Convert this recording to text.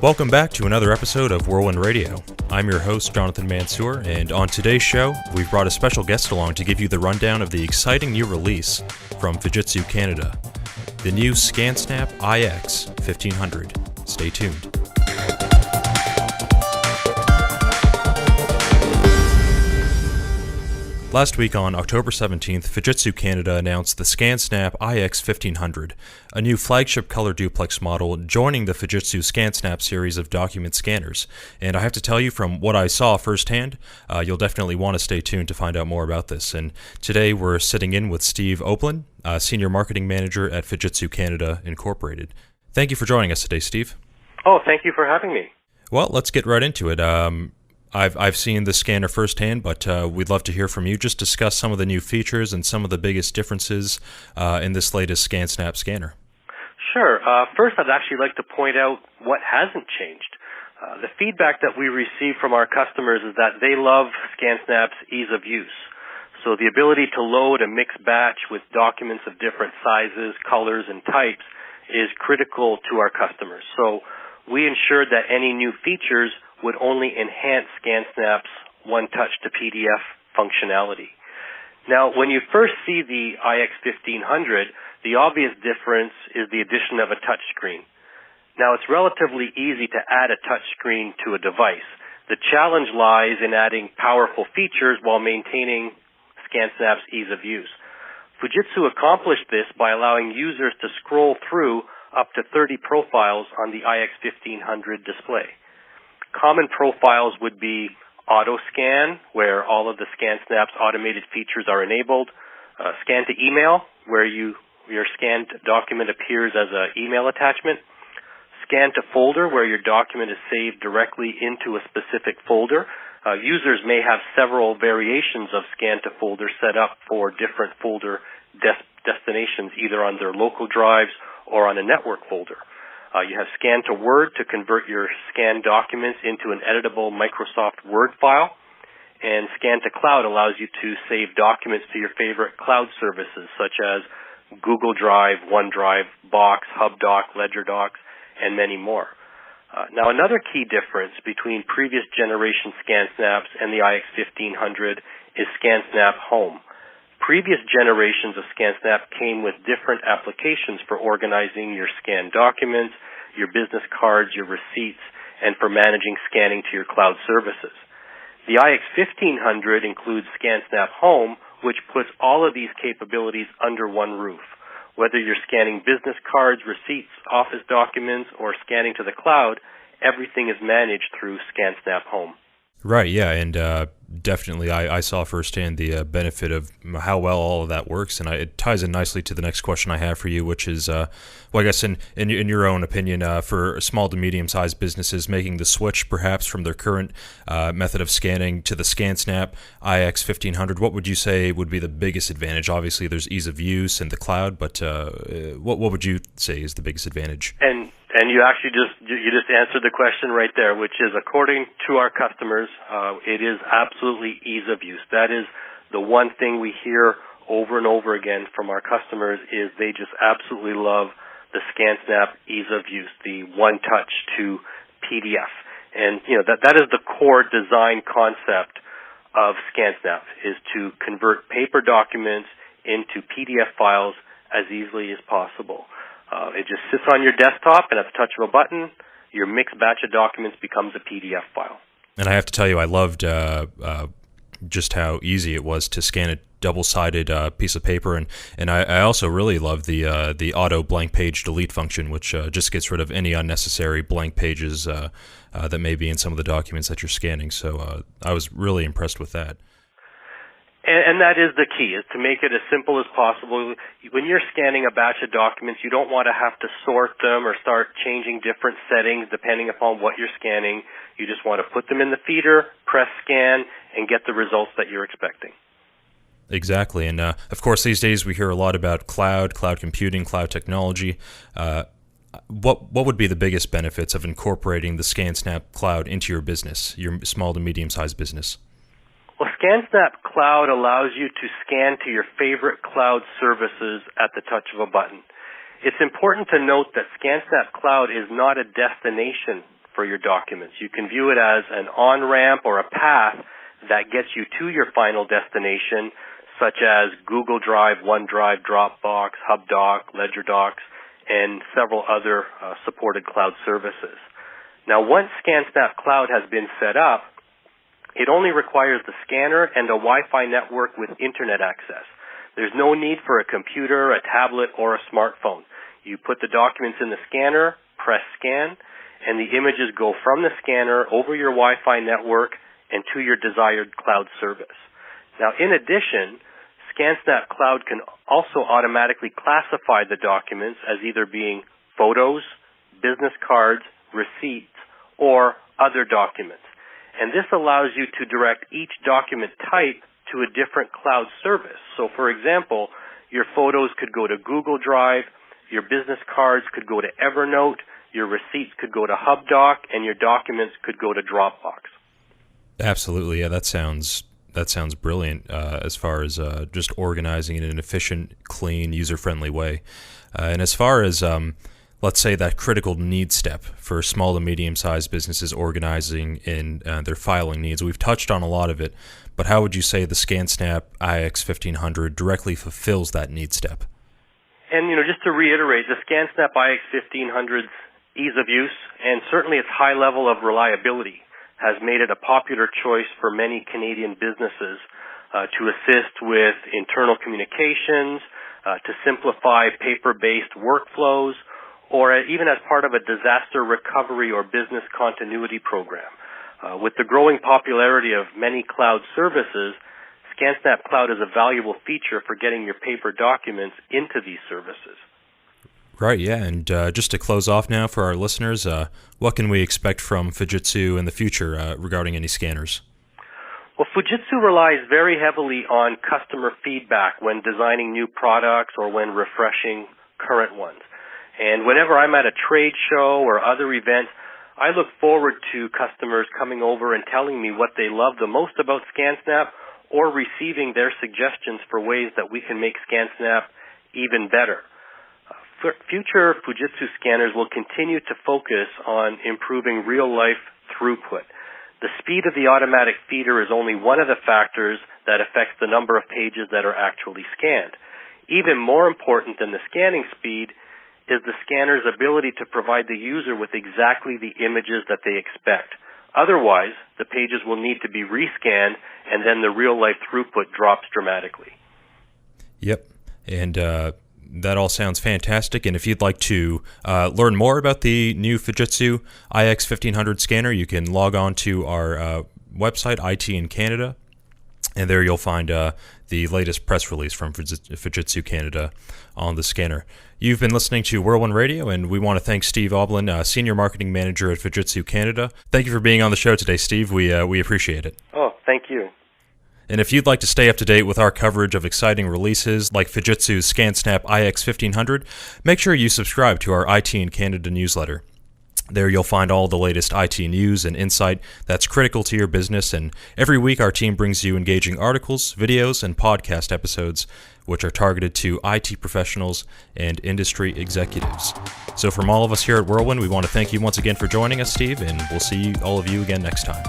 Welcome back to another episode of WRLWND Radio. I'm your host, Jonathan Mansour, and on today's show, we've brought a special guest along to give you the rundown of the exciting new release from Fujitsu Canada, the new ScanSnap iX1500. Stay tuned. Last week on October 17th, Fujitsu Canada announced the ScanSnap iX1500, a new flagship color duplex model joining the Fujitsu ScanSnap series of document scanners. And I have to tell you, from what I saw firsthand, you'll definitely want to stay tuned to find out more about this. And today we're sitting in with Steve Oblin, Senior Marketing Manager at Fujitsu Canada Incorporated. Thank you for joining us today, Steve. Oh, thank you for having me. Well, let's get right into it. I've seen the scanner firsthand, but we'd love to hear from you. Just discuss some of the new features and some of the biggest differences in this latest ScanSnap scanner. Sure. First, I'd actually like to point out what hasn't changed. The feedback that we receive from our customers is that they love ScanSnap's ease of use. So the ability to load a mixed batch with documents of different sizes, colors, and types is critical to our customers. So we ensured that any new features would only enhance ScanSnap's one-touch to PDF functionality. Now, when you first see the iX1500, the obvious difference is the addition of a touch screen. Now, it's relatively easy to add a touch screen to a device. The challenge lies in adding powerful features while maintaining ScanSnap's ease of use. Fujitsu accomplished this by allowing users to scroll through up to 30 profiles on the iX1500 display. Common profiles would be auto scan, where all of the ScanSnap's automated features are enabled, scan to email, where your scanned document appears as an email attachment, scan to folder, where your document is saved directly into a specific folder. Users may have several variations of scan to folder set up for different folder destinations, either on their local drives or on a network folder. You have scan to Word to convert your scanned documents into an editable Microsoft Word file. And scan to Cloud allows you to save documents to your favorite cloud services, such as Google Drive, OneDrive, Box, HubDoc, LedgerDocs, and many more. Now, another key difference between previous generation ScanSnaps and the iX1500 is ScanSnap Home. Previous generations of ScanSnap came with different applications for organizing your scanned documents, your business cards, your receipts, and for managing scanning to your cloud services. The iX1500 includes ScanSnap Home, which puts all of these capabilities under one roof. Whether you're scanning business cards, receipts, office documents, or scanning to the cloud, everything is managed through ScanSnap Home. Right, yeah, and definitely I saw firsthand the benefit of how well all of that works, and it ties in nicely to the next question I have for you, which is, well, I guess in your own opinion, for small to medium-sized businesses making the switch perhaps from their current method of scanning to the ScanSnap iX1500, what would you say would be the biggest advantage? Obviously, there's ease of use and the cloud, but what would you say is the biggest advantage? And you actually just answered the question right there, which is, according to our customers, it is absolutely ease of use. That is the one thing we hear over and over again from our customers, is they just absolutely love the ScanSnap ease of use, the one touch to PDF. And that is the core design concept of ScanSnap, is to convert paper documents into PDF files as easily as possible. It just sits on your desktop, and at the touch of a button, your mixed batch of documents becomes a PDF file. And I have to tell you, I loved just how easy it was to scan a double-sided piece of paper, and I also really love the auto blank page delete function, which just gets rid of any unnecessary blank pages that may be in some of the documents that you're scanning. So I was really impressed with that. And that is the key, is to make it as simple as possible. When you're scanning a batch of documents, you don't want to have to sort them or start changing different settings depending upon what you're scanning. You just want to put them in the feeder, press scan, and get the results that you're expecting. Exactly. And of course, these days we hear a lot about cloud computing, cloud technology. What would be the biggest benefits of incorporating the ScanSnap Cloud into your business, your small to medium-sized business? Well, ScanSnap Cloud allows you to scan to your favorite cloud services at the touch of a button. It's important to note that ScanSnap Cloud is not a destination for your documents. You can view it as an on-ramp or a path that gets you to your final destination, such as Google Drive, OneDrive, Dropbox, HubDoc, LedgerDocs, and several other supported cloud services. Now, once ScanSnap Cloud has been set up, it only requires the scanner and a Wi-Fi network with internet access. There's no need for a computer, a tablet, or a smartphone. You put the documents in the scanner, press scan, and the images go from the scanner over your Wi-Fi network and to your desired cloud service. Now, in addition, ScanSnap Cloud can also automatically classify the documents as either being photos, business cards, receipts, or other documents. And this allows you to direct each document type to a different cloud service. So, for example, your photos could go to Google Drive, your business cards could go to Evernote, your receipts could go to HubDoc, and your documents could go to Dropbox. Absolutely, yeah, that sounds brilliant as far as just organizing it in an efficient, clean, user-friendly way. And as far as let's say that critical need step for small and medium-sized businesses organizing in their filing needs. We've touched on a lot of it, but how would you say the ScanSnap iX1500 directly fulfills that need step? And, just to reiterate, the ScanSnap iX1500's ease of use and certainly its high level of reliability has made it a popular choice for many Canadian businesses to assist with internal communications, to simplify paper-based workflows, or even as part of a disaster recovery or business continuity program. With the growing popularity of many cloud services, ScanSnap Cloud is a valuable feature for getting your paper documents into these services. Right, yeah, and just to close off now for our listeners, what can we expect from Fujitsu in the future regarding any scanners? Well, Fujitsu relies very heavily on customer feedback when designing new products or when refreshing current ones. And whenever I'm at a trade show or other events, I look forward to customers coming over and telling me what they love the most about ScanSnap or receiving their suggestions for ways that we can make ScanSnap even better. Future Fujitsu scanners will continue to focus on improving real-life throughput. The speed of the automatic feeder is only one of the factors that affects the number of pages that are actually scanned. Even more important than the scanning speed is the scanner's ability to provide the user with exactly the images that they expect. Otherwise, the pages will need to be rescanned, and then the real-life throughput drops dramatically. Yep, and that all sounds fantastic. And if you'd like to learn more about the new Fujitsu iX1500 scanner, you can log on to our website, IT in Canada, and there you'll find the latest press release from Fujitsu Canada on the scanner. You've been listening to WRLWND Radio, and we want to thank Steve Oblin, Senior Marketing Manager at Fujitsu Canada. Thank you for being on the show today, Steve. We appreciate it. Oh, thank you. And if you'd like to stay up to date with our coverage of exciting releases like Fujitsu's ScanSnap iX1500, make sure you subscribe to our IT in Canada newsletter. There you'll find all the latest IT news and insight that's critical to your business, and every week our team brings you engaging articles, videos, and podcast episodes which are targeted to IT professionals and industry executives. So from all of us here at WRLWND, we want to thank you once again for joining us, Steve, and we'll see all of you again next time.